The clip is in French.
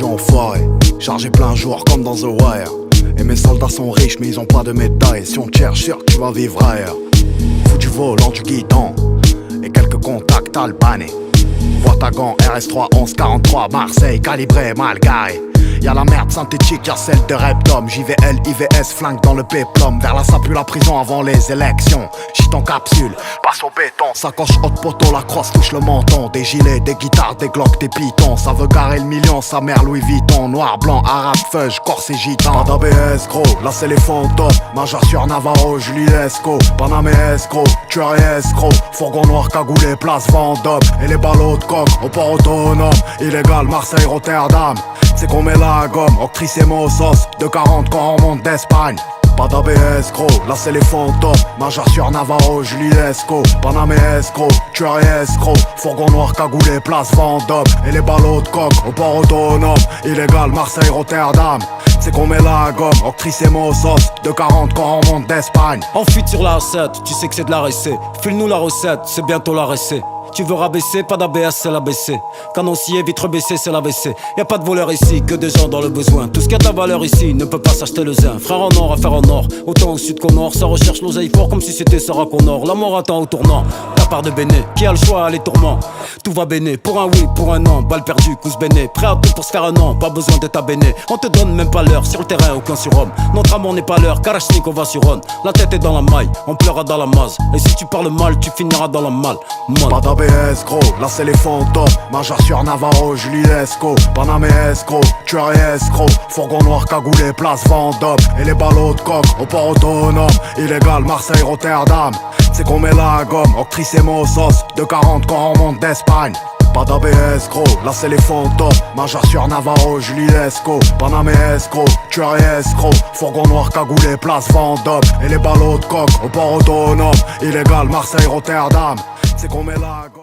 munitions foirées, chargé plein jour comme dans The Wire. Et mes soldats sont riches mais ils ont pas de médailles. Si on te cherche, sûr que tu vas vivre ailleurs. Fous du volant, du guidon et quelques contacts albanais. Voitagon, RS3, 1143, Marseille, calibré, mal garé. Y'a la merde synthétique, y'a celle de Repdom. JVL, IVS, flingue dans le péplum. Vers la sapue, la prison avant les élections. Shit en capsule, passe au béton. Sacoche haute poteau, la crosse touche le menton. Des gilets, des guitares, des glocks, des pitons. Ça veut garer le million, sa mère Louis Vuitton. Noir, blanc, arabe, feuge, corse et gitan. Pas d'ABS gros, là c'est les fantômes. Major sur Navarro, Julie Esco. Panamé escroc, tueur et escroc. Fourgon noir cagoulé, place Vendôme. Et les ballots de coque, au port autonome. Illégal, Marseille, Rotterdam. C'est qu'on met la gomme, octrice et sauce. De 40 quand on remonte d'Espagne. Pas d'ABS gros, là c'est les fantômes. Major sur Navarro, Julie Esco. Panamé escroc, tueur et escroc. Fourgon noir cagoulé, place Vendôme. Et les ballots de coque, au port autonome. Illégal, Marseille, Rotterdam. C'est qu'on met la gomme, octrice et sauce. De 40 quand on remonte d'Espagne. En fuite sur la recette, tu sais que c'est de la recette. File-nous la recette, c'est bientôt la recette. Tu veux rabaisser, pas d'ABS, c'est l'ABC. Canoncier, vitre baissée, c'est l'ABC. Y'a pas de voleur ici, que des gens dans le besoin. Tout ce qui a de la valeur ici ne peut pas s'acheter le zin. Frère en or, affaire en or. Autant au sud qu'au nord, ça recherche l'oseille fort comme si c'était Sarah Connor. La mort attend au tournant, la part de Béné. Qui a le choix, les tourments. Tout va béné, pour un oui, pour un non. Balle perdue, cousse béné. Prêt à tout pour se faire un non, pas besoin d'être abéné. On te donne même pas l'heure, sur le terrain, aucun surhomme. Notre amour n'est pas l'heure, Kalachnik, on va sur on. La tête est dans la maille, on pleura dans la masse. Et si tu parles mal, tu finiras dans la malle. Pas d'ABS gros, là c'est les fantômes. Major sur Navarro, Julie Esco. Panamé escroc, tueur et escroc. Fourgon noir cagoulé, place Vendôme. Et les ballots de coque, au port autonome. Illégal, Marseille, Rotterdam. C'est qu'on met la gomme, octrice et sauce. De 40 quand on remonte d'Espagne. Pas d'ABS gros, là c'est les fantômes. Major sur Navarro, Julie Esco. Panamé escroc, tueur et escroc. Fourgon noir cagoulé, place Vendôme. Et les ballots de coque, au port autonome. Illégal, Marseille, Rotterdam. C'est qu'on met la gomme.